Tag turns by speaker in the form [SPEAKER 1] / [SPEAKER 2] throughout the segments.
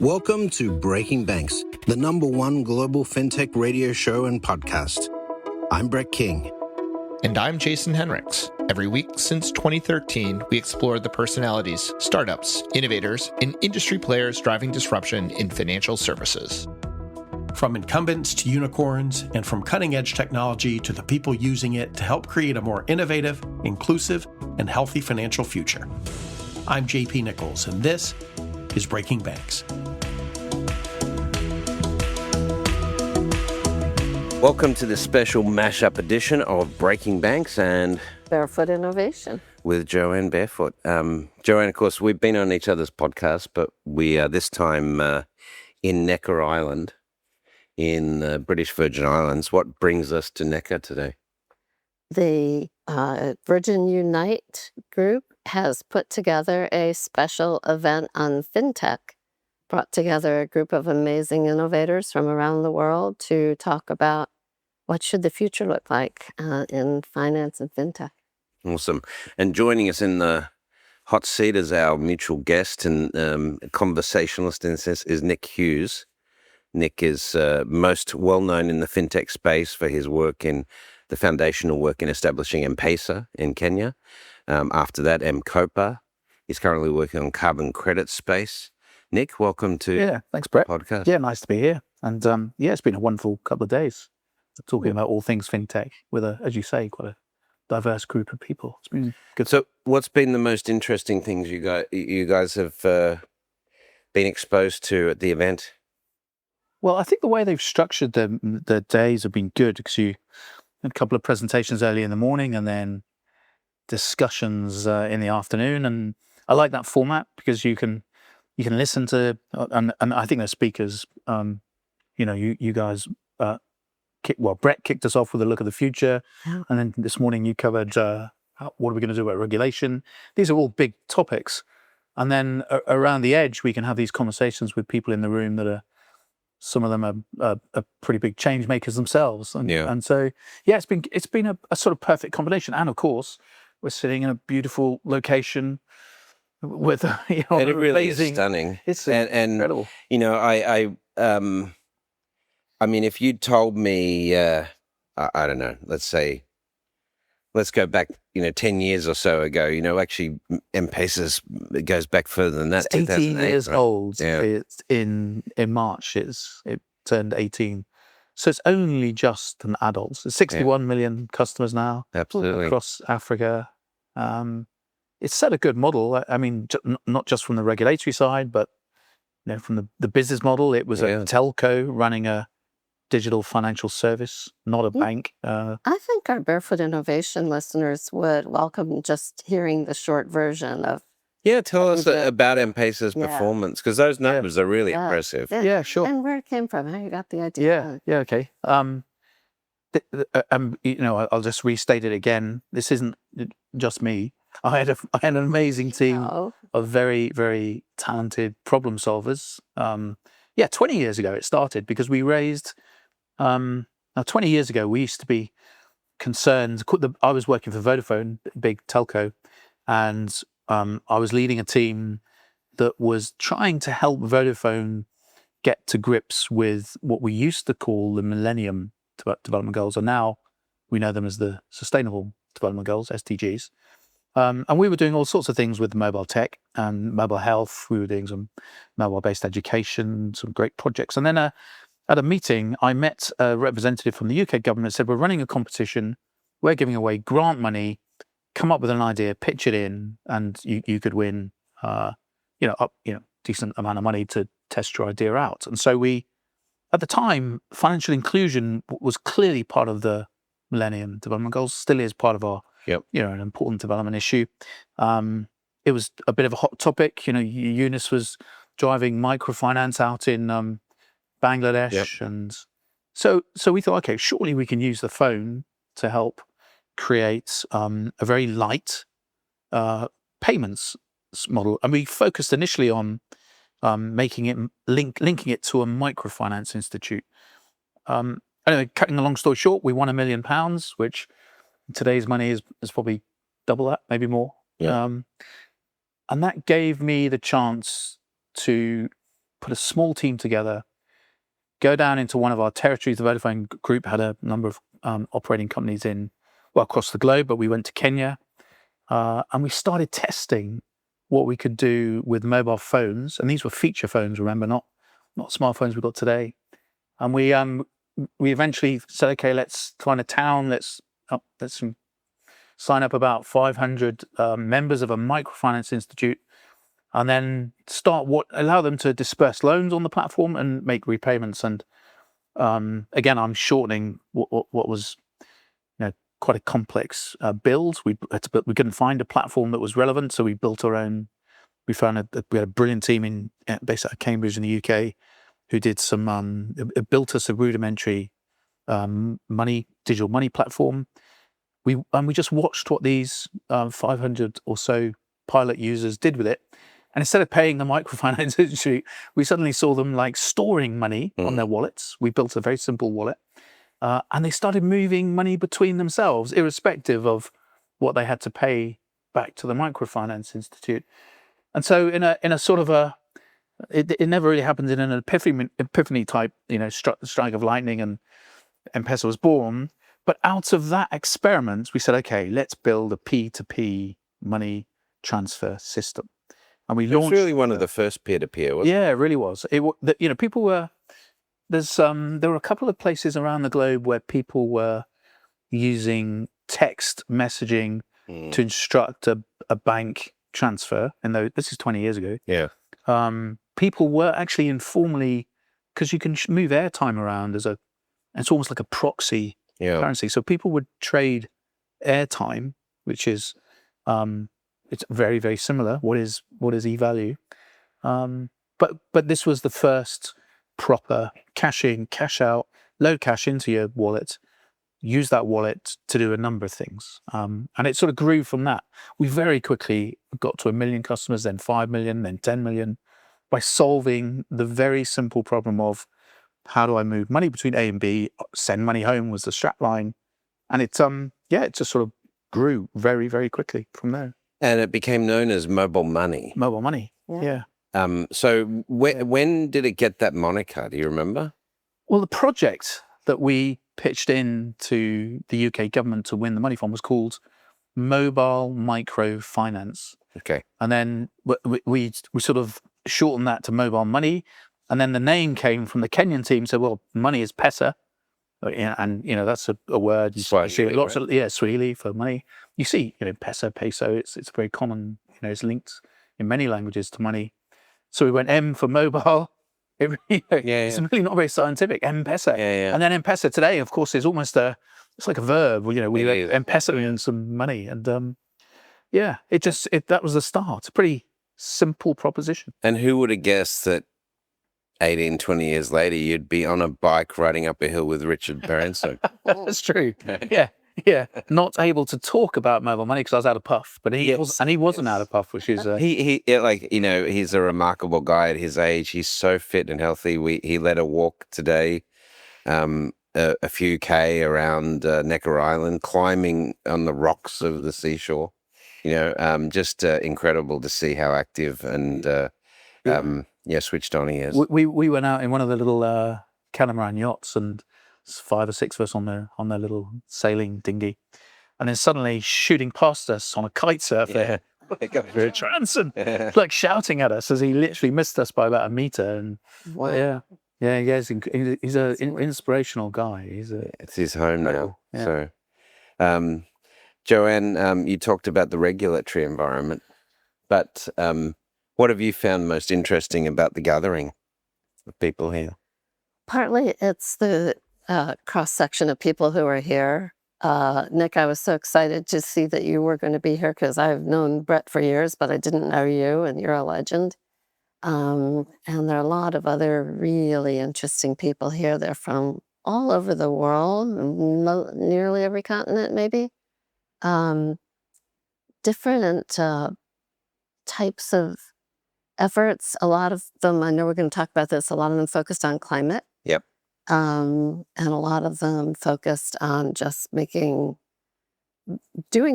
[SPEAKER 1] Welcome to Breaking Banks, the #1 global fintech radio show and podcast. I'm Brett King.
[SPEAKER 2] And I'm Jason Henricks. Every week since 2013, we explore the personalities, startups, innovators, and industry players driving disruption in financial services.
[SPEAKER 3] From incumbents to unicorns, and from cutting-edge technology to the people using it to help create a more innovative, inclusive, and healthy financial future. I'm JP Nichols, and this is Breaking Banks.
[SPEAKER 4] Welcome to this special mashup edition of Breaking Banks and
[SPEAKER 5] Barefoot Innovation
[SPEAKER 4] with Joanne Barefoot. Joanne, of course, we've been on each other's podcasts, but we are this time in Necker Island in British Virgin Islands. What brings us to Necker today?
[SPEAKER 5] The Virgin Unite group has put together a special event on Fintech, brought together a group of amazing innovators from around the world to talk about what should the future look like in finance and Fintech.
[SPEAKER 4] Awesome. And joining us in the hot seat as our mutual guest and conversationalist in this is Nick Hughes. Nick is most well-known in the Fintech space for his work in the foundational work in establishing M-Pesa in Kenya. After that, M-Copa. He's currently working on carbon credit space. Nick, welcome to
[SPEAKER 6] thanks, Brett.
[SPEAKER 4] Podcast.
[SPEAKER 6] Yeah, nice to be here. And it's been a wonderful couple of days talking about all things fintech with as you say, quite a diverse group of people. It's been good.
[SPEAKER 4] So, what's been the most interesting things you guys have been exposed to at the event?
[SPEAKER 6] Well, I think the way they've structured the days have been good because you had a couple of presentations early in the morning and then discussions in the afternoon. And I like that format because you can listen to, and I think the speakers, you guys, Brett kicked us off with a look at the future. Yeah. And then this morning you covered what are we going to do about regulation? These are all big topics. And then around the edge, we can have these conversations with people in the room that are, some of them are pretty big change makers themselves. And so, it's been a sort of perfect combination. And of course, we're sitting in a beautiful location with and it
[SPEAKER 4] really
[SPEAKER 6] amazing,
[SPEAKER 4] is stunning.
[SPEAKER 6] It's
[SPEAKER 4] incredible. I mean, if you'd told me, I don't know, let's go back, 10 years or so ago, actually M-Pesa's, it goes back further than that.
[SPEAKER 6] It's 18 years
[SPEAKER 4] right?
[SPEAKER 6] old.
[SPEAKER 4] Yeah.
[SPEAKER 6] It's in March, it turned 18. So it's only just an adult. So 61 million customers now.
[SPEAKER 4] Absolutely.
[SPEAKER 6] Across Africa. It's set a good model. I mean, not just from the regulatory side, but from the business model. It was a telco running a digital financial service, not a bank.
[SPEAKER 5] I think our Barefoot Innovation listeners would welcome just hearing the short version of.
[SPEAKER 4] Yeah, tell us about M-Pesa's performance, because those numbers are really impressive.
[SPEAKER 6] Yeah, sure.
[SPEAKER 5] And where it came from, how you got the idea.
[SPEAKER 6] Yeah, okay. I'll just restate it again. This isn't just me. I had an amazing team of very, very talented problem solvers. 20 years ago it started because we raised. Now, 20 years ago, we used to be concerned. I was working for Vodafone, big telco, and I was leading a team that was trying to help Vodafone get to grips with what we used to call the Millennium Development Goals, and now we know them as the Sustainable Development Goals, SDGs. And we were doing all sorts of things with mobile tech and mobile health. We were doing some mobile-based education, some great projects. And then at a meeting, I met a representative from the UK government that said, we're running a competition. We're giving away grant money. Come up with an idea, pitch it in, and you could win, decent amount of money to test your idea out. And so at the time, financial inclusion was clearly part of the Millennium Development Goals, still is part of our an important development issue. It was a bit of a hot topic. Eunice was driving microfinance out in Bangladesh, and so we thought, okay, surely we can use the phone to help create a very light payments model. And we focused initially on making it linking it to a microfinance institute. Anyway, cutting a long story short, we won £1 million, which in today's money is probably double that, maybe more. And that gave me the chance to put a small team together, go down into one of our territories. The Vodafone Group had a number of operating companies across the globe, but we went to Kenya and we started testing what we could do with mobile phones. And these were feature phones, remember, not smartphones we've got today. And we eventually said, okay, let's find a town, let's sign up about 500 members of a microfinance institute, and then allow them to disperse loans on the platform and make repayments. And again, I'm shortening what was quite a complex build. We couldn't find a platform that was relevant, so we built our own. We found we had a brilliant team based out of Cambridge in the UK who did some built us a rudimentary digital money platform. We just watched what these 500 or so pilot users did with it. And instead of paying the microfinance industry, we suddenly saw them like storing money on their wallets. We built a very simple wallet. And they started moving money between themselves, irrespective of what they had to pay back to the microfinance institute. And so in a sort of it never really happened in an epiphany type, strike of lightning, and M-Pesa was born. But out of that experiment, we said, okay, let's build a P2P money transfer system. And we launched. It was
[SPEAKER 4] really one of the first peer-to-peer, wasn't it?
[SPEAKER 6] Yeah, it really was. People were. There were a couple of places around the globe where people were using text messaging to instruct a bank transfer. This is 20 years ago.
[SPEAKER 4] Yeah.
[SPEAKER 6] People were actually informally, because you can move airtime around it's almost like a proxy currency. So people would trade airtime, which is it's very, very similar. What is e-value? But this was the first proper cash in, cash out, load cash into your wallet, use that wallet to do a number of things. And it sort of grew from that. We very quickly got to 1 million customers, then 5 million, then 10 million, by solving the very simple problem of how do I move money between A and B, send money home was the strap line. And it just sort of grew very, very quickly from there.
[SPEAKER 4] And it became known as mobile money.
[SPEAKER 6] Mobile money, yeah.
[SPEAKER 4] So when did it get that moniker? Do you remember?
[SPEAKER 6] Well, the project that we pitched in to the UK government to win the money from was called Mobile Microfinance.
[SPEAKER 4] Okay.
[SPEAKER 6] And then we sort of shortened that to Mobile Money. And then the name came from the Kenyan team. So, well, money is pesa. And, that's a word.
[SPEAKER 4] Swahili,
[SPEAKER 6] lots of Swahili for money. You see, pesa, peso, it's very common, it's linked in many languages to money. So we went M for mobile. It's really not very scientific. M-Pesa.
[SPEAKER 4] Yeah.
[SPEAKER 6] And then M-Pesa today, of course, is almost it's like a verb. We M-Pesa and some money. And that was the start. A pretty simple proposition.
[SPEAKER 4] And who would have guessed that 18, 20 years later, you'd be on a bike riding up a hill with Richard Branson?
[SPEAKER 6] That's true. Yeah. Not able to talk about mobile money because I was out of puff, but he wasn't out of puff, which is
[SPEAKER 4] he's a remarkable guy at his age. He's so fit and healthy. He led a walk today, a few K around Necker Island, climbing on the rocks of the seashore. Just incredible to see how active and switched on he is.
[SPEAKER 6] We went out in one of the little catamaran yachts, and 5 or 6 of us on their little sailing dinghy, and then suddenly shooting past us on a kite surfer, Branson, like shouting at us as he literally missed us by about a meter. And he's an inspirational guy.
[SPEAKER 4] It's his home now.
[SPEAKER 6] Yeah.
[SPEAKER 4] So, Joanne, you talked about the regulatory environment, but what have you found most interesting about the gathering of people here?
[SPEAKER 5] Partly it's the cross-section of people who are here. Nick, I was so excited to see that you were going to be here because I've known Brett for years, but I didn't know you, and you're a legend. And there are a lot of other really interesting people here. They're from all over the world, nearly every continent, maybe. Different types of efforts. A lot of them, I know we're going to talk about this, a lot of them focused on climate.
[SPEAKER 4] Yep.
[SPEAKER 5] And a lot of them focused on just doing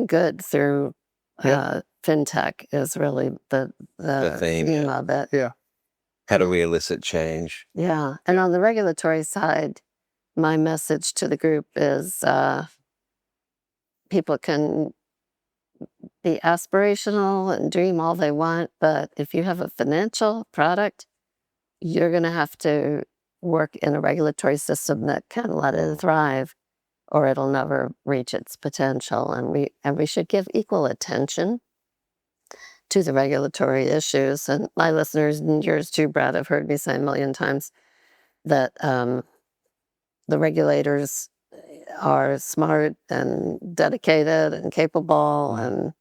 [SPEAKER 5] good through fintech is really the theme of it.
[SPEAKER 6] Yeah.
[SPEAKER 4] How do we elicit change?
[SPEAKER 5] Yeah. And on the regulatory side, my message to the group is people can be aspirational and dream all they want, but if you have a financial product, you're going to have to work in a regulatory system that can let it thrive, or it'll never reach its potential. And we should give equal attention to the regulatory issues. And my listeners and yours too, Brad, have heard me say a million times that the regulators are smart and dedicated and capable and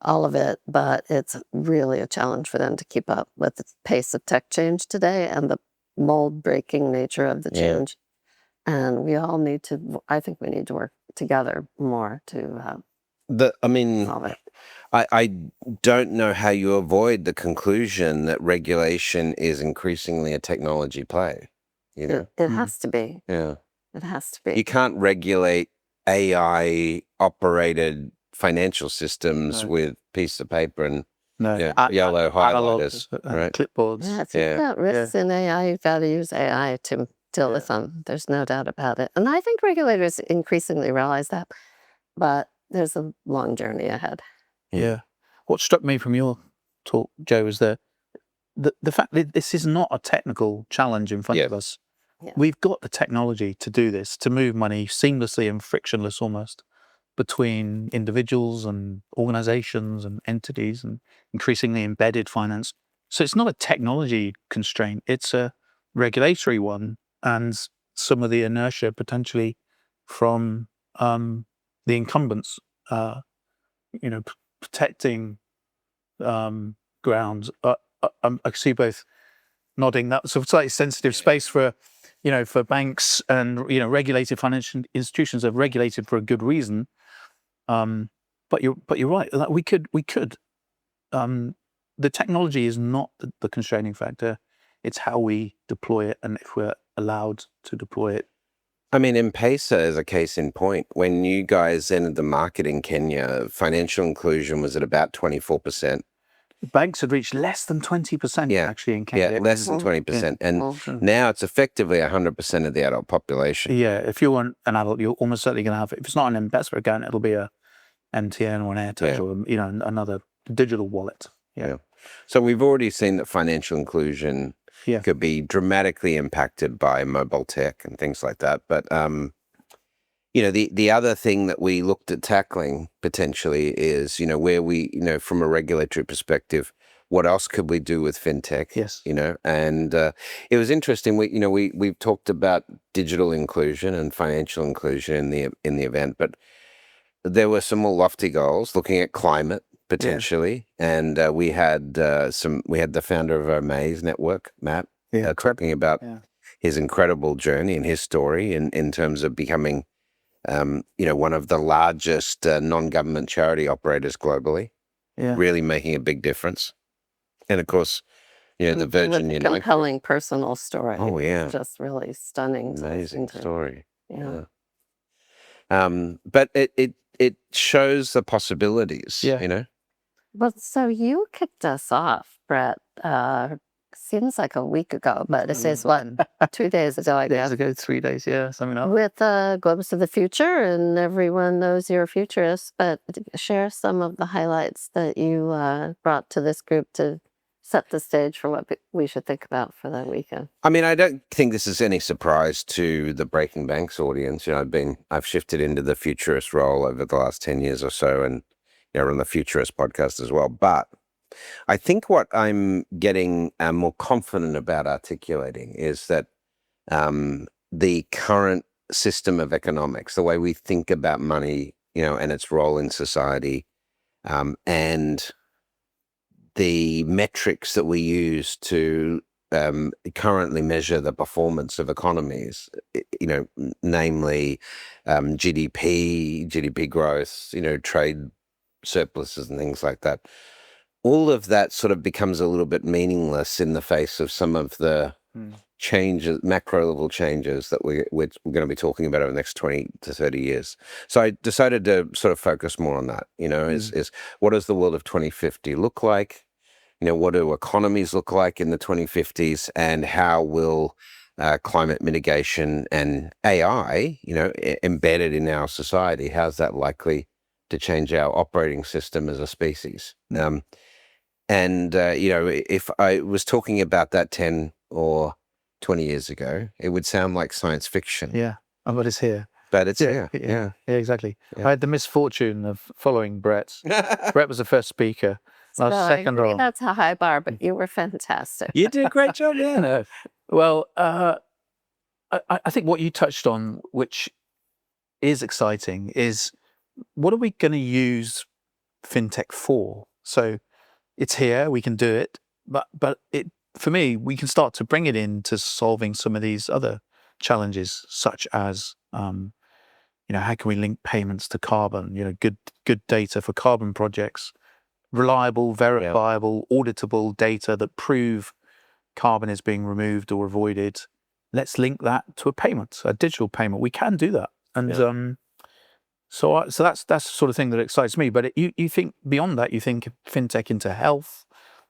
[SPEAKER 5] all of it, but it's really a challenge for them to keep up with the pace of tech change today and the mold-breaking nature of the change. And we all need to, I think we need to work together more to solve it.
[SPEAKER 4] I don't know how you avoid the conclusion that regulation is increasingly a technology play. You know?
[SPEAKER 5] It has to be.
[SPEAKER 4] Yeah.
[SPEAKER 5] It has to be.
[SPEAKER 4] You can't regulate AI-operated financial systems with piece of paper and yellow highlighters, right?
[SPEAKER 6] Clipboards.
[SPEAKER 5] Yeah, if you've got risks in AI, you've got to use AI to deal with them. There's no doubt about it. And I think regulators increasingly realize that, but there's a long journey ahead.
[SPEAKER 6] Yeah. What struck me from your talk, Joe, is the fact that this is not a technical challenge in front of us.
[SPEAKER 5] Yeah.
[SPEAKER 6] We've got the technology to do this, to move money seamlessly and frictionless almost between individuals and organizations and entities and increasingly embedded finance. So it's not a technology constraint, it's a regulatory one, and some of the inertia potentially from the incumbents, protecting grounds. I see both nodding. That's a slightly sensitive space for banks and regulated financial institutions are regulated for a good reason. But you're right. Like we could. The technology is not the constraining factor. It's how we deploy it, and if we're allowed to deploy it.
[SPEAKER 4] I mean, M-Pesa is a case in point. When you guys entered the market in Kenya, financial inclusion was at about 24%.
[SPEAKER 6] Banks had reached less than 20% actually in Kenya.
[SPEAKER 4] Yeah, less than 20%. And now it's effectively 100% of the adult population.
[SPEAKER 6] Yeah, if you want an adult, you're almost certainly going to have, if it's not an investment account, it'll be a MTN or an AirTouch or another digital wallet. Yeah.
[SPEAKER 4] So we've already seen that financial inclusion could be dramatically impacted by mobile tech and things like that. But the other thing that we looked at tackling potentially is, where we, from a regulatory perspective, what else could we do with fintech?
[SPEAKER 6] Yes.
[SPEAKER 4] And it was interesting. We've talked about digital inclusion and financial inclusion in the event, but there were some more lofty goals looking at climate potentially, and we had the founder of our Maze network, Matt, talking about his incredible journey and his story in terms of becoming one of the largest non-government charity operators globally, really making a big difference. And of course, the Virgin Unite.
[SPEAKER 5] Compelling personal story.
[SPEAKER 4] Oh, yeah.
[SPEAKER 5] Just really stunning.
[SPEAKER 4] Amazing story.
[SPEAKER 5] Yeah.
[SPEAKER 4] But it shows the possibilities,
[SPEAKER 5] Well, so you kicked us off, Brett. Seems like a week ago, but it says 2 days ago, I guess.
[SPEAKER 6] 3 days, something like that.
[SPEAKER 5] With Glimpse of the Future, and everyone knows you're a futurist, but share some of the highlights that you brought to this group to set the stage for what we should think about for that weekend.
[SPEAKER 4] I mean, I don't think this is any surprise to the Breaking Banks audience. I've shifted into the futurist role over the last 10 years or so, and run the Futurist podcast as well. But I think what I'm getting more confident about articulating is that the current system of economics, the way we think about money, and its role in society, and the metrics that we use to currently measure the performance of economies, namely GDP growth, trade surpluses and things like that. All of that sort of becomes a little bit meaningless in the face of some of the changes, macro level changes that we're going to be talking about over the next 20 to 30 years. So I decided to sort of focus more on that, is what does the world of 2050 look like? what do economies look like in the 2050s, and how will climate mitigation and AI, embedded in our society, how's that likely to change our operating system as a species? If I was talking about that 10 or 20 years ago, it would sound like science fiction.
[SPEAKER 6] Yeah, but it's here.
[SPEAKER 4] But it's here.
[SPEAKER 6] Yeah, exactly.
[SPEAKER 4] Yeah.
[SPEAKER 6] I had the misfortune of following Brett. Brett was the first speaker.
[SPEAKER 5] So
[SPEAKER 6] Second
[SPEAKER 5] I agree
[SPEAKER 6] on.
[SPEAKER 5] that's a high bar, but you were fantastic.
[SPEAKER 6] You did a great job, yeah. No. Well, I think what you touched on, which is exciting, is what are we going to use fintech for? So it's here, we can do it, but for me, we can start to bring it into solving some of these other challenges, such as how can we link payments to carbon? Good data for carbon projects, reliable, verifiable, auditable data that prove carbon is being removed or avoided. Let's link that to a payment, a digital payment. We can do that, and so that's the sort of thing that excites me. But you think beyond that, you think fintech into health,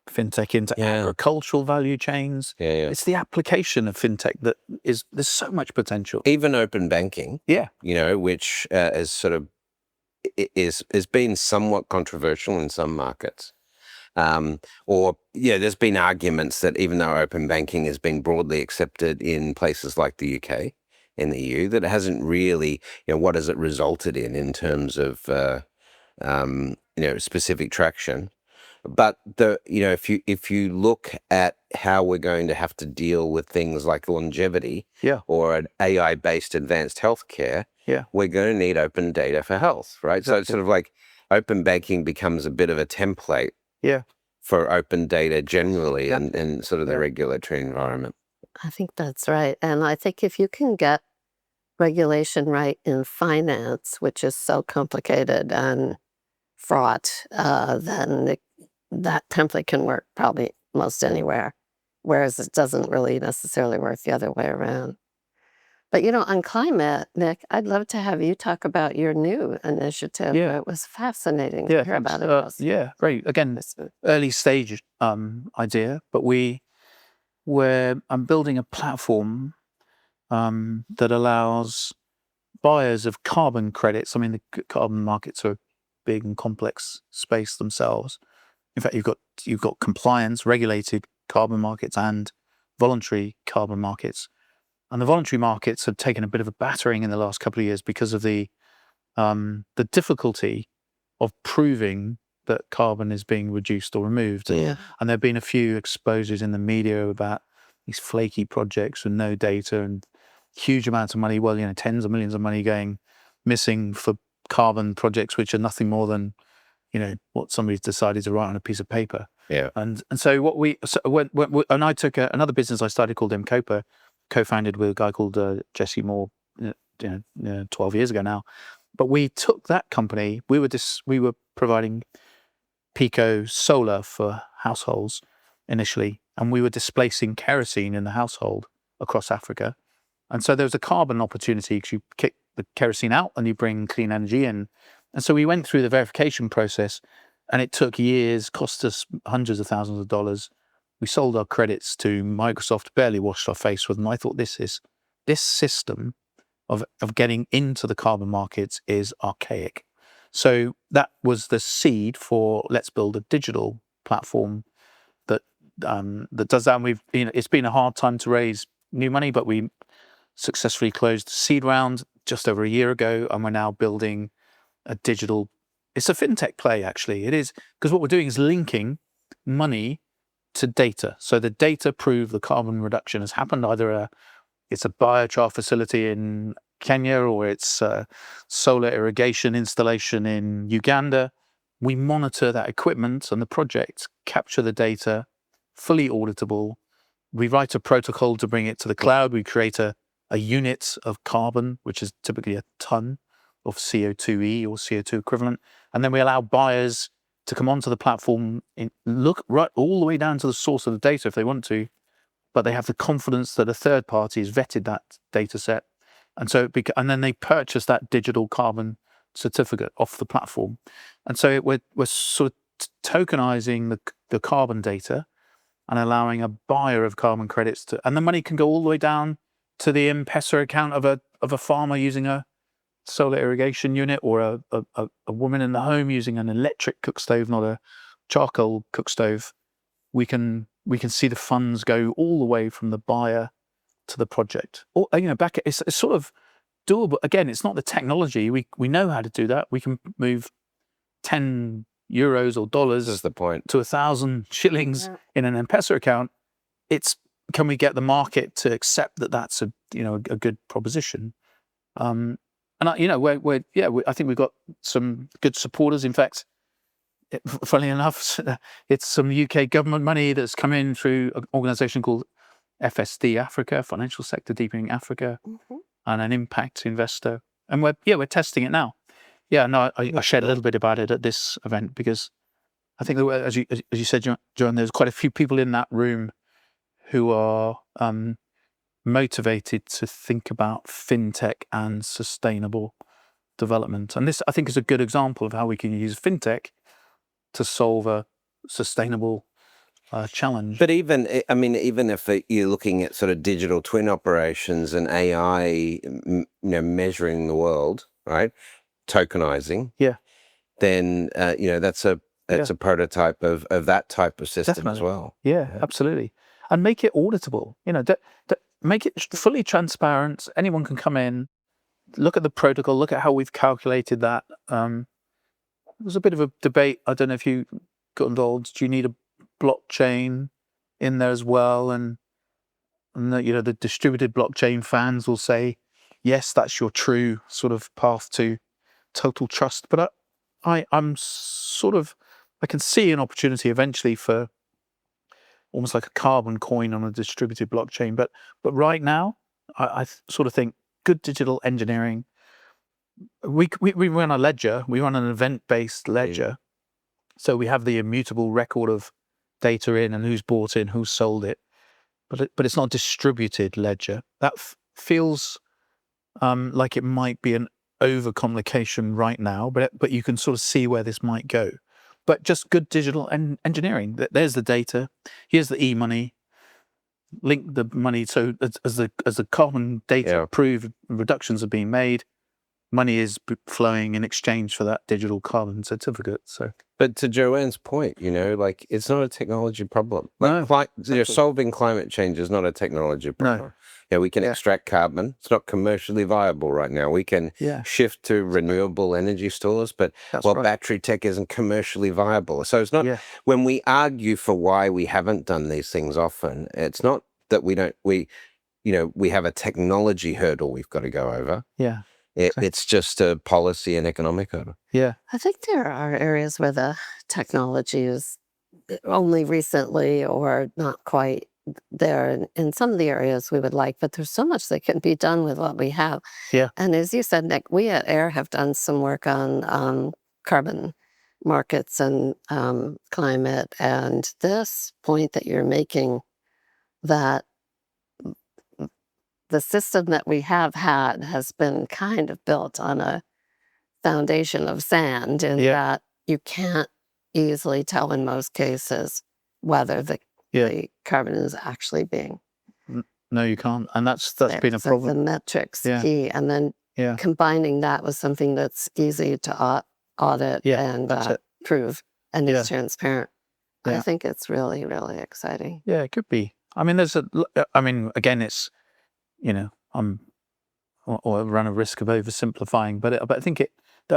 [SPEAKER 6] fintech into agricultural value chains. It's the application of fintech that there's so much potential.
[SPEAKER 4] Even open banking, which is sort of is been somewhat controversial in some markets. There's been arguments that even though open banking has been broadly accepted in places like the UK, in the EU, that it hasn't really, what has it resulted in terms of, specific traction. But if you look at how we're going to have to deal with things like longevity or an AI-based advanced healthcare, we're going to need open data for health, right? Exactly. So it's sort of like open banking becomes a bit of a template for open data generally and sort of the regulatory environment.
[SPEAKER 5] I think that's right. And I think if you can get regulation right in finance, which is so complicated and fraught, then that template can work probably most anywhere, whereas it doesn't really necessarily work the other way around. But, on climate, Nick, I'd love to have you talk about your new initiative. It was fascinating to hear about it.
[SPEAKER 6] Great. Again, early stage idea, but I'm building a platform that allows buyers of carbon credits. I mean, the carbon markets are a big and complex space themselves. In fact, you've got compliance, regulated carbon markets and voluntary carbon markets. And the voluntary markets have taken a bit of a battering in the last couple of years because of the difficulty of proving that carbon is being reduced or removed. And there have been a few exposures in the media about these flaky projects with no data and huge amounts of money, tens of millions of money going missing for carbon projects, which are nothing more than, what somebody's decided to write on a piece of paper. And so when I took another business I started called Mcopa, co-founded with a guy called Jesse Moore, 12 years ago now. But we took that company. We were providing Pico solar for households initially, and we were displacing kerosene in the household across Africa. And so there was a carbon opportunity because you kick the kerosene out and you bring clean energy in. And so we went through the verification process, and it took years, cost us hundreds of thousands of dollars. We sold our credits to Microsoft, barely washed our face with them. I thought this system of getting into the carbon markets is archaic. So that was the seed for let's build a digital platform that does that. And it's been a hard time to raise new money, but we successfully closed the seed round just over a year ago, and we're now building a digital. It's a fintech play, actually. It is, because what we're doing is linking money to data. So the data prove the carbon reduction has happened. Either it's a biochar facility in Kenya or it's a solar irrigation installation in Uganda. We monitor that equipment and the project, capture the data, fully auditable. We write a protocol to bring it to the cloud. We create a unit of carbon, which is typically a ton of CO2e or CO2 equivalent. And then we allow buyers to come onto the platform and look right all the way down to the source of the data if they want to, but they have the confidence that a third party has vetted that data set. And so, and then they purchase that digital carbon certificate off the platform. And so we're sort of tokenizing the carbon data and allowing a buyer of carbon credits to, and the money can go all the way down to the M-Pesa account of a farmer using a solar irrigation unit, or a woman in the home using an electric cook stove, not a charcoal cook stove. We can see the funds go all the way from the buyer to the project. Or back it's sort of doable. Again, it's not the technology. We know how to do that. We can move 10 euros or dollars
[SPEAKER 4] This is the point.
[SPEAKER 6] to 1,000 shillings in an M-Pesa account. It's, can we get the market to accept that that's a good proposition? And I think we've got some good supporters. In fact, funnily enough, it's some UK government money that's come in through an organisation called FSD Africa, Financial Sector Deepening Africa, and an impact investor. And we're testing it now. Yeah, no, I shared a little bit about it at this event because I think, as you said, John, there's quite a few people in that room who are motivated to think about fintech and sustainable development. And this, I think, is a good example of how we can use fintech to solve a sustainable challenge.
[SPEAKER 4] But even if you're looking at sort of digital twin operations and AI, measuring the world, right, tokenizing, then that's a prototype of that type of system. Definitely. As well.
[SPEAKER 6] Yeah, absolutely, and make it auditable. Make it fully transparent. Anyone can come in, look at the protocol, look at how we've calculated that. There was a bit of a debate. I don't know if you got involved. Do you need a blockchain in there as well? And the distributed blockchain fans will say, yes, that's your true sort of path to total trust. But I'm sort of, I can see an opportunity eventually for almost like a carbon coin on a distributed blockchain. But right now, I sort of think good digital engineering. We run a ledger. We run an event-based ledger. So we have the immutable record of data in and who's bought in, who's sold it. But it's not a distributed ledger. That feels like it might be an overcomplication right now, but you can sort of see where this might go. But just good digital engineering. There's the data. Here's the e-money. Link the money. So as the carbon data approved reductions are being made, money is flowing in exchange for that digital carbon certificate. So,
[SPEAKER 4] but to Joanne's point, it's not a technology problem. Solving climate change is not a technology problem. No. We can extract carbon. It's not commercially viable right now. We can shift to renewable energy stores, but battery tech isn't commercially viable. So it's not, when we argue for why we haven't done these things often, it's not that we have a technology hurdle we've got to go over.
[SPEAKER 6] Yeah.
[SPEAKER 4] It's just a policy and economic hurdle.
[SPEAKER 6] Yeah.
[SPEAKER 5] I think there are areas where the technology is only recently or not quite there in some of the areas we would like, but there's so much that can be done with what we have.
[SPEAKER 6] Yeah.
[SPEAKER 5] And as you said, Nick, we at AIR have done some work on carbon markets and climate. And this point that you're making, that the system that we have had has been kind of built on a foundation of sand, and that you can't easily tell in most cases whether the carbon is actually being.
[SPEAKER 6] No, you can't, and that's been a problem.
[SPEAKER 5] The metrics key, and then combining that with something that's easy to audit and prove and is transparent. I think it's really, really exciting.
[SPEAKER 6] Yeah, it could be. I mean, again, it's. Or run a risk of oversimplifying, but I think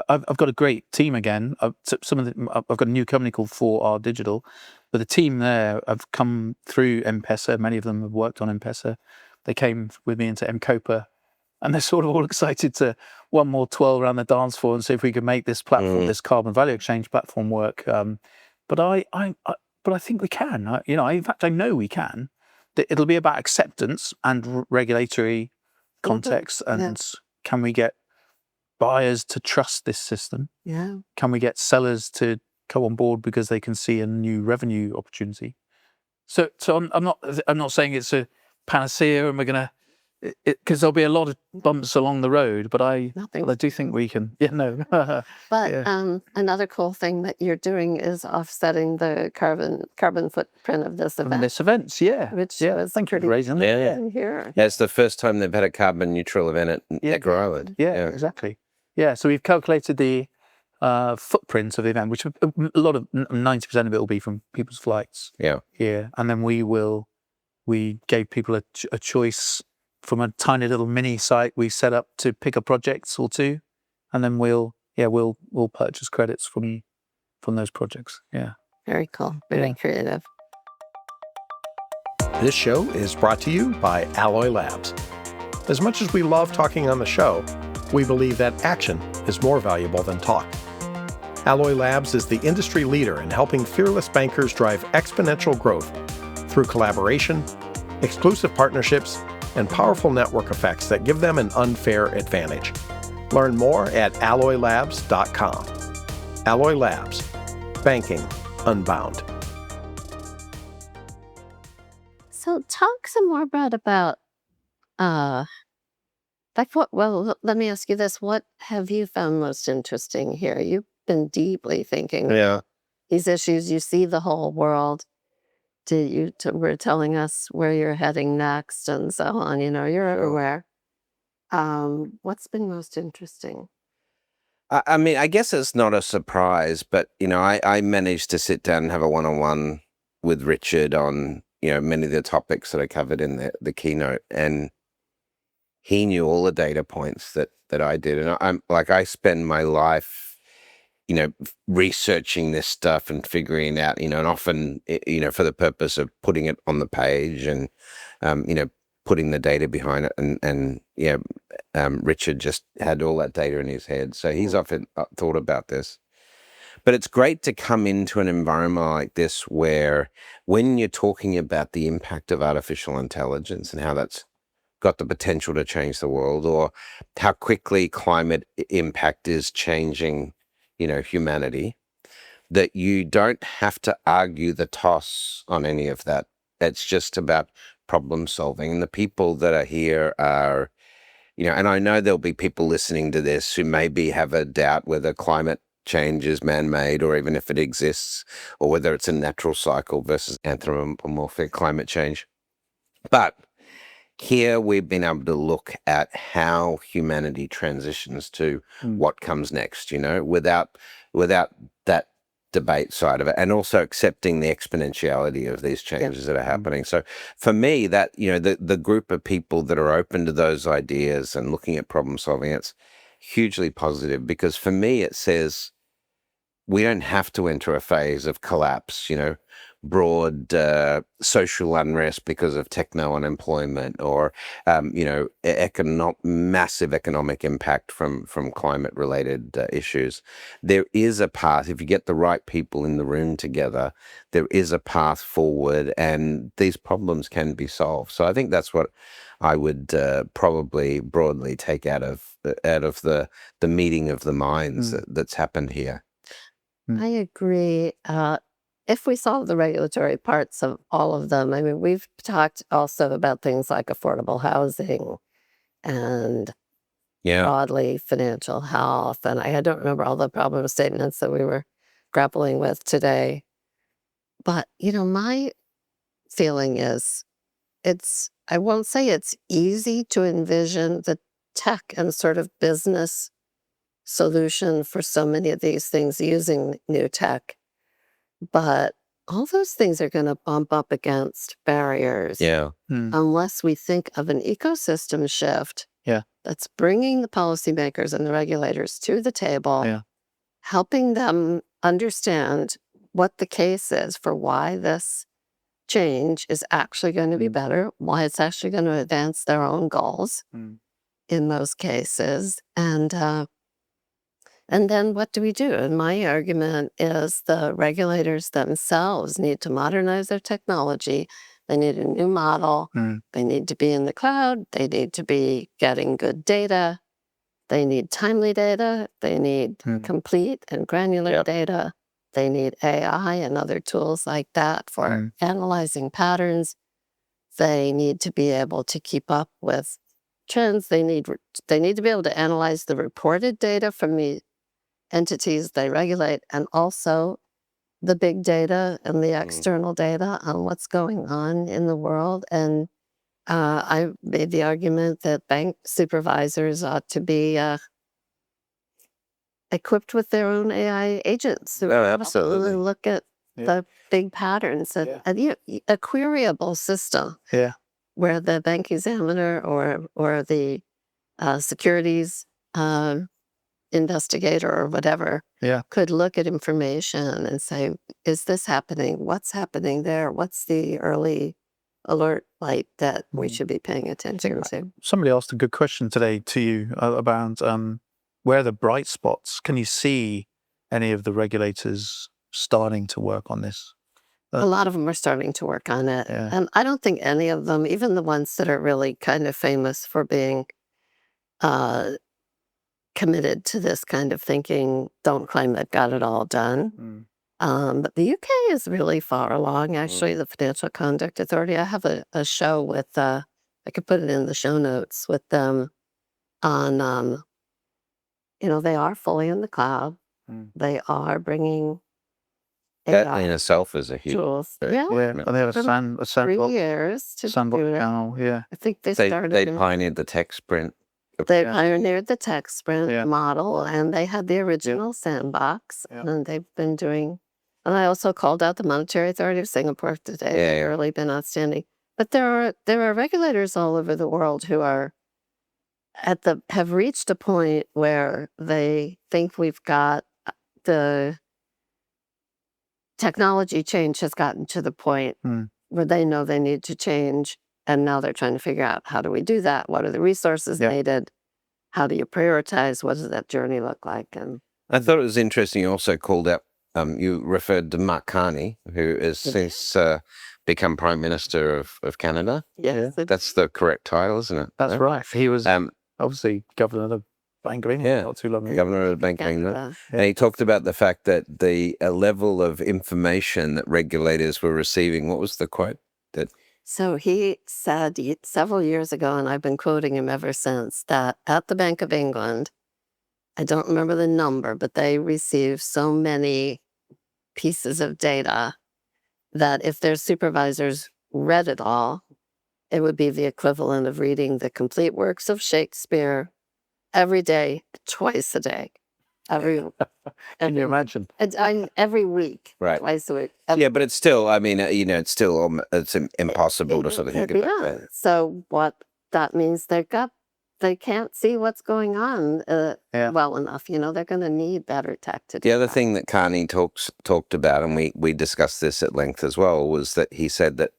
[SPEAKER 6] I've got a great team again. I've got a new company called 4R Digital, but the team there have come through M-Pesa. Many of them have worked on M-Pesa. They came with me into M-Copa, and they're sort of all excited to one more twirl around the dance floor and see if we can make this platform, this carbon value exchange platform, work. But I think we can. In fact, I know we can. It'll be about acceptance and regulatory context, and can we get buyers to trust this system?
[SPEAKER 5] Yeah.
[SPEAKER 6] Can we get sellers to come on board because they can see a new revenue opportunity? So I'm not saying it's a panacea and we're going to because there'll be a lot of bumps along the road, but I do think we can. Yeah, no.
[SPEAKER 5] But another cool thing that you're doing is offsetting the carbon footprint of this event.
[SPEAKER 6] From this event,
[SPEAKER 5] Which is
[SPEAKER 6] thank you
[SPEAKER 5] pretty
[SPEAKER 6] for raising that.
[SPEAKER 5] in here.
[SPEAKER 4] Yeah, it's the first time they've had a carbon neutral event at Necker Island.
[SPEAKER 6] Yeah, exactly. Yeah, so we've calculated the footprint of the event, which a lot of 90% of it will be from people's flights. Yeah, and then we gave people a choice from a tiny little mini site we set up to pick a project or two, and then we'll purchase credits from those projects. Yeah,
[SPEAKER 5] very cool, very creative.
[SPEAKER 3] This show is brought to you by Alloy Labs. As much as we love talking on the show, we believe that action is more valuable than talk. Alloy Labs is the industry leader in helping fearless bankers drive exponential growth through collaboration, exclusive partnerships, and powerful network effects that give them an unfair advantage. Learn more at alloylabs.com. Alloy Labs, banking unbound.
[SPEAKER 5] So talk some more, Brad, about let me ask you this. What have you found most interesting here? You've been deeply thinking these issues. You see the whole world. Were telling us where you're heading next and so on. You're everywhere. What's been most interesting?
[SPEAKER 4] I mean, I guess it's not a surprise, but, I managed to sit down and have a one-on-one with Richard on, many of the topics that I covered in the keynote. And he knew all the data points that I did. And I spend my life, researching this stuff and figuring it out, and often, for the purpose of putting it on the page and, putting the data behind it. And Richard just had all that data in his head. So he's often thought about this. But it's great to come into an environment like this where when you're talking about the impact of artificial intelligence and how that's got the potential to change the world, or how quickly climate impact is changing humanity, that you don't have to argue the toss on any of that. It's just about problem solving. And the people that are here are, and I know there'll be people listening to this who maybe have a doubt whether climate change is man-made or even if it exists, or whether it's a natural cycle versus anthropomorphic climate change. But here we've been able to look at how humanity transitions to what comes next, without that debate side of it, and also accepting the exponentiality of these changes that are happening. So for me, that, the group of people that are open to those ideas and looking at problem solving, it's hugely positive, because for me, it says we don't have to enter a phase of collapse, broad social unrest because of techno unemployment, or massive economic impact from climate related issues. There is a path. If you get the right people in the room together, there is a path forward, and these problems can be solved. So I think that's what I would probably broadly take out of the meeting of the minds that's happened here.
[SPEAKER 5] I agree. If we solve the regulatory parts of all of them, I mean, we've talked also about things like affordable housing and broadly financial health. And I don't remember all the problem statements that we were grappling with today. But, my feeling is I won't say it's easy to envision the tech and sort of business solution for so many of these things using new tech. But all those things are going to bump up against barriers unless we think of an ecosystem shift that's bringing the policymakers and the regulators to the table, helping them understand what the case is for why this change is actually going to be better, why it's actually going to advance their own goals in most cases. And then what do we do? And my argument is the regulators themselves need to modernize their technology. They need a new model. They need to be in the cloud. They need to be getting good data. They need timely data. They need complete and granular data. They need AI and other tools like that for analyzing patterns. They need to be able to keep up with trends. They need to be able to analyze the reported data from the entities they regulate, and also the big data and the external data on what's going on in the world. And I made the argument that bank supervisors ought to be equipped with their own AI agents who absolutely look at the big patterns. And a queryable system where the bank examiner or the securities investigator or whatever could look at information and say, is this happening? What's happening there? What's the early alert light that we should be paying attention to?
[SPEAKER 6] Somebody asked a good question today to you about where are the bright spots? Can you see any of the regulators starting to work on this?
[SPEAKER 5] A lot of them are starting to work on it. And I don't think any of them, even the ones that are really kind of famous for being committed to this kind of thinking, don't claim they've got it all done. But the UK is really far along, actually, the Financial Conduct Authority. I have a show with, I could put it in the show notes, with them on, they are fully in the cloud. They are bringing
[SPEAKER 4] That
[SPEAKER 5] AI
[SPEAKER 4] in itself is a huge
[SPEAKER 5] tools.
[SPEAKER 6] And they have a sandbox
[SPEAKER 5] 3 years to do it.
[SPEAKER 6] channel.
[SPEAKER 5] I think they started.
[SPEAKER 4] They pioneered the tech sprint.
[SPEAKER 5] They pioneered the tech sprint model, and they had the original sandbox, and they've been doing. And I also called out the Monetary Authority of Singapore today. They've really been outstanding. But there are regulators all over the world who are have reached a point where they think we've got the technology change has gotten to the point where they know they need to change. And now they're trying to figure out, how do we do that? What are the resources needed? How do you prioritize? What does that journey look like? And
[SPEAKER 4] I thought it was interesting. You also called out, you referred to Mark Carney, who has since become Prime Minister of Canada.
[SPEAKER 5] Yes.
[SPEAKER 4] That's the correct title, isn't it?
[SPEAKER 6] That's right. He was obviously governor of the Bank of England not too long ago.
[SPEAKER 4] Governor of the Bank of England. And he talked about the fact that the level of information that regulators were receiving, what was the quote?
[SPEAKER 5] So he said several years ago, and I've been quoting him ever since, that at the Bank of England, I don't remember the number, but they receive so many pieces of data that if their supervisors read it all, it would be the equivalent of reading the complete works of Shakespeare every day, twice a day.
[SPEAKER 6] Can you imagine?
[SPEAKER 5] Every week, twice a week.
[SPEAKER 4] But it's still, it's still it's impossible to sort of think about that.
[SPEAKER 5] So what that means, they can't see what's going on well enough. They're going to need better tech to do
[SPEAKER 4] The other
[SPEAKER 5] that.
[SPEAKER 4] thing that Carney talked about, and we discussed this at length as well, was that he said that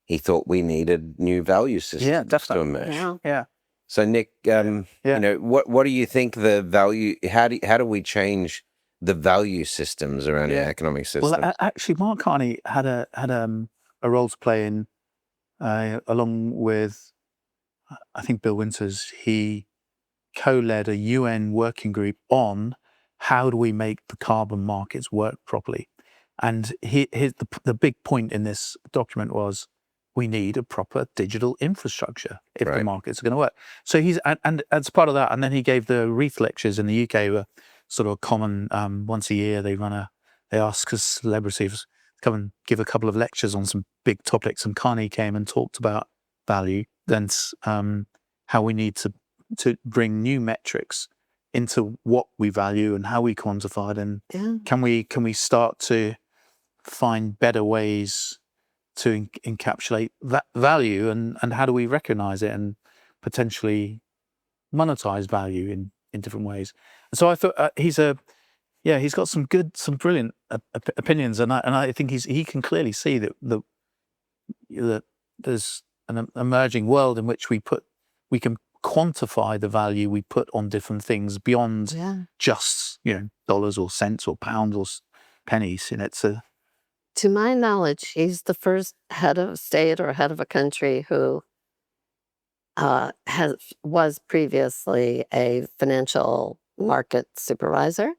[SPEAKER 4] he thought we needed new value systems to emerge. So Nick, what do you think the value? How do we change the value systems around the economic systems?
[SPEAKER 6] Well, actually, Mark Carney had a role to play in, along with, I think, Bill Winters. He co-led a UN working group on how do we make the carbon markets work properly. And the big point in this document was, we need a proper digital infrastructure if the markets are going to work. So and as part of that, and then he gave the Wreath lectures in the UK, were sort of a common, once a year they ask celebrities to come and give a couple of lectures on some big topics. And Carney came and talked about value, then how we need to bring new metrics into what we value and how we quantify it. And can we start to find better ways to encapsulate that value, and how do we recognize it and potentially monetize value in different ways? And so I thought he's got some brilliant opinions, and I think he can clearly see that there's an emerging world in which we can quantify the value we put on different things beyond just dollars or cents or pounds or pennies.
[SPEAKER 5] To my knowledge, he's the first head of state or head of a country who was previously a financial market supervisor.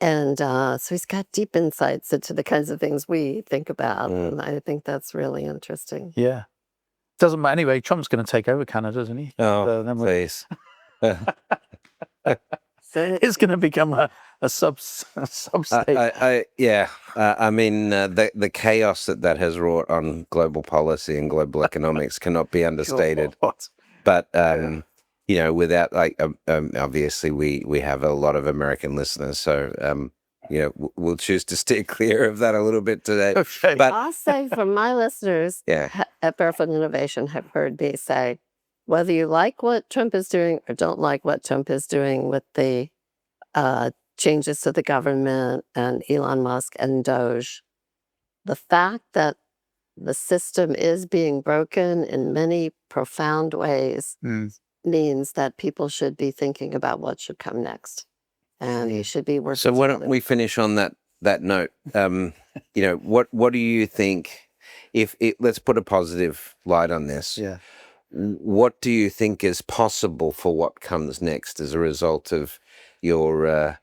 [SPEAKER 5] And so he's got deep insights into the kinds of things we think about. And I think that's really interesting.
[SPEAKER 6] Yeah. Doesn't matter anyway. Trump's going to take over Canada, isn't he?
[SPEAKER 4] Oh,
[SPEAKER 6] Then
[SPEAKER 4] please.
[SPEAKER 6] it's going to become a sub-state.
[SPEAKER 4] I mean, the chaos that has wrought on global policy and global economics cannot be understated. But without obviously we have a lot of American listeners, so we'll choose to steer clear of that a little bit today.
[SPEAKER 6] Okay.
[SPEAKER 4] But
[SPEAKER 5] I'll say for my listeners at Barefoot Innovation have heard me say, whether you like what Trump is doing or don't like what Trump is doing with the changes to the government and Elon Musk and Doge, the fact that the system is being broken in many profound ways means that people should be thinking about what should come next. And you should be working.
[SPEAKER 4] So why don't we finish on that note? What do you think? Let's put a positive light on this.
[SPEAKER 6] Yeah.
[SPEAKER 4] What do you think is possible for what comes next as a result of your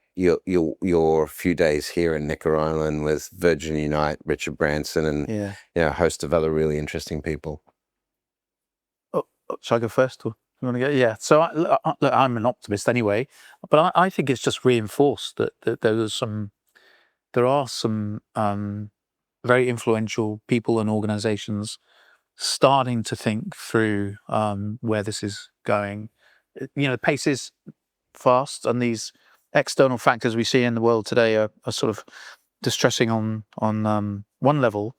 [SPEAKER 4] few days here in Necker Island with Virgin Unite, Richard Branson, and a host of other really interesting people?
[SPEAKER 6] Shall I go first? Or you want to go? Yeah. So I'm an optimist anyway, but I think it's just reinforced that there are some very influential people and organizations starting to think through where this is going. The pace is fast, and these external factors we see in the world today are sort of distressing on one level.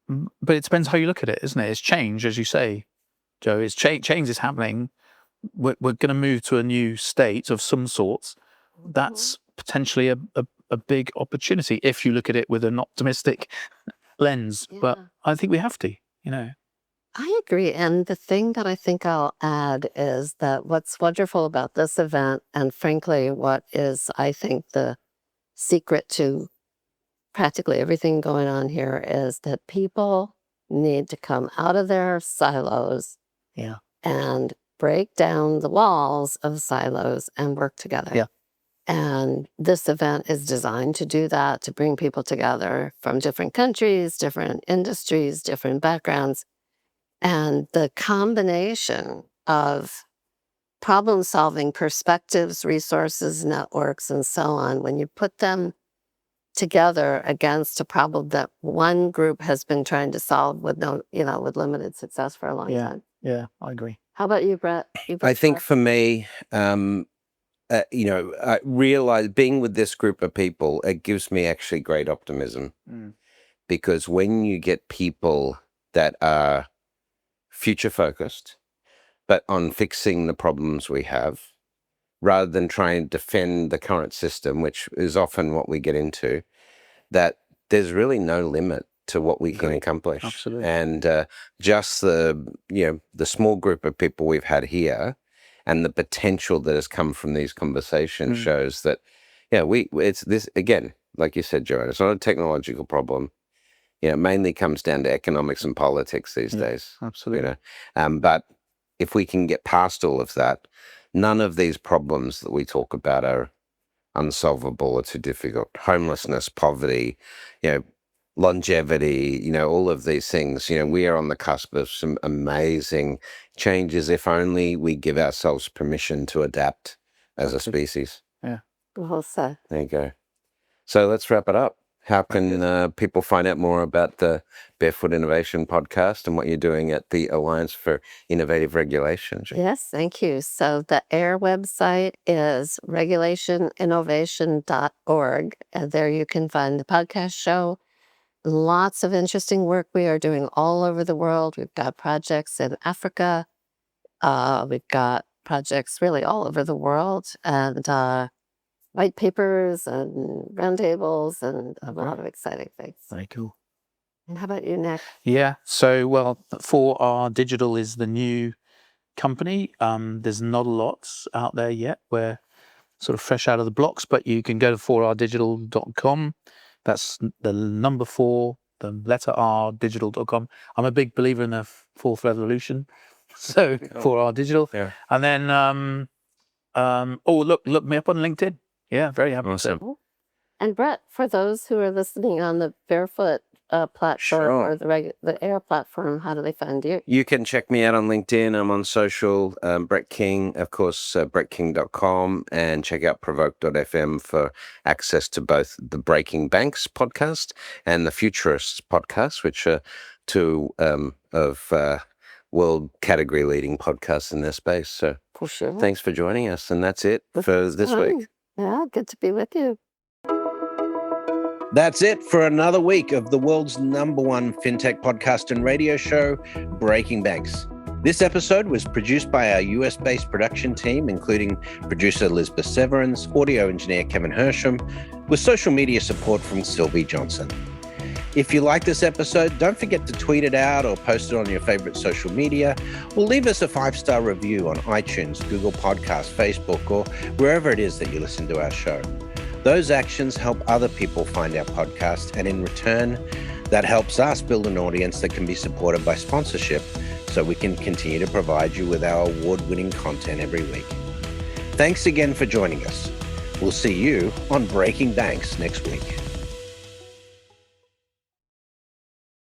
[SPEAKER 6] But it depends how you look at it, isn't it? It's change, as you say, Joe. It's change is happening. We're going to move to a new state of some sorts. That's potentially a big opportunity if you look at it with an optimistic lens. Yeah. But I think we have to.
[SPEAKER 5] I agree. And the thing that I think I'll add is that what's wonderful about this event, and frankly, what is, I think, the secret to practically everything going on here is that people need to come out of their silos and break down the walls of silos and work together.
[SPEAKER 6] Yeah.
[SPEAKER 5] And this event is designed to do that, to bring people together from different countries, different industries, different backgrounds. And the combination of problem-solving perspectives, resources, networks, and so on, when you put them together against a problem that one group has been trying to solve with with limited success for a long time.
[SPEAKER 6] Yeah, I agree.
[SPEAKER 5] How about you, Brett?
[SPEAKER 4] I think for me, I realize being with this group of people, it gives me actually great optimism. Because when you get people that are future focused, but on fixing the problems we have, rather than trying to defend the current system, which is often what we get into, that there's really no limit to what we can accomplish.
[SPEAKER 6] Absolutely.
[SPEAKER 4] And just the small group of people we've had here and the potential that has come from these conversations shows that, it's this, again, like you said, Joanne, it's not a technological problem. It mainly comes down to economics and politics these days.
[SPEAKER 6] Absolutely.
[SPEAKER 4] But if we can get past all of that, none of these problems that we talk about are unsolvable or too difficult. Homelessness, poverty, longevity, all of these things. We are on the cusp of some amazing changes if only we give ourselves permission to adapt as a species.
[SPEAKER 6] Yeah.
[SPEAKER 5] Well said.
[SPEAKER 4] There you go. So let's wrap it up. How can people find out more about the Barefoot Innovation podcast and what you're doing at the Alliance for Innovative Regulation?
[SPEAKER 5] Yes, thank you. So the AIR website is regulationinnovation.org. And there you can find the podcast show. Lots of interesting work we are doing all over the world. We've got projects in Africa. We've got projects really all over the world. And white papers and roundtables and a lot of exciting things.
[SPEAKER 6] Very cool.
[SPEAKER 5] And how about you, Nick?
[SPEAKER 6] Yeah. So, 4R Digital is the new company. There's not a lot out there yet. We're sort of fresh out of the blocks, but you can go to 4rdigital.com. That's the number 4, the letter R, digital.com. I'm a big believer in the fourth revolution. So 4R Digital. Yeah. And then, look me up on LinkedIn. Yeah, very happy.
[SPEAKER 4] Awesome.
[SPEAKER 5] And Brett, for those who are listening on the Barefoot platform or the Air platform, how do they find you?
[SPEAKER 4] You can check me out on LinkedIn. I'm on social, Brett King, of course, brettking.com, and check out provoke.fm for access to both the Breaking Banks podcast and the Futurists podcast, which are two of world category leading podcasts in their space. So
[SPEAKER 5] For sure.
[SPEAKER 4] thanks for joining us. And that's it for this week.
[SPEAKER 5] Yeah, good to be with you.
[SPEAKER 1] That's it for another week of the world's #1 fintech podcast and radio show, Breaking Banks. This episode was produced by our US-based production team, including producer Elizabeth Severance, audio engineer Kevin Hersham, with social media support from Sylvie Johnson. If you like this episode, don't forget to tweet it out or post it on your favorite social media, or leave us a 5-star review on iTunes, Google Podcasts, Facebook, or wherever it is that you listen to our show. Those actions help other people find our podcast, and in return, that helps us build an audience that can be supported by sponsorship so we can continue to provide you with our award-winning content every week. Thanks again for joining us. We'll see you on Breaking Banks next week.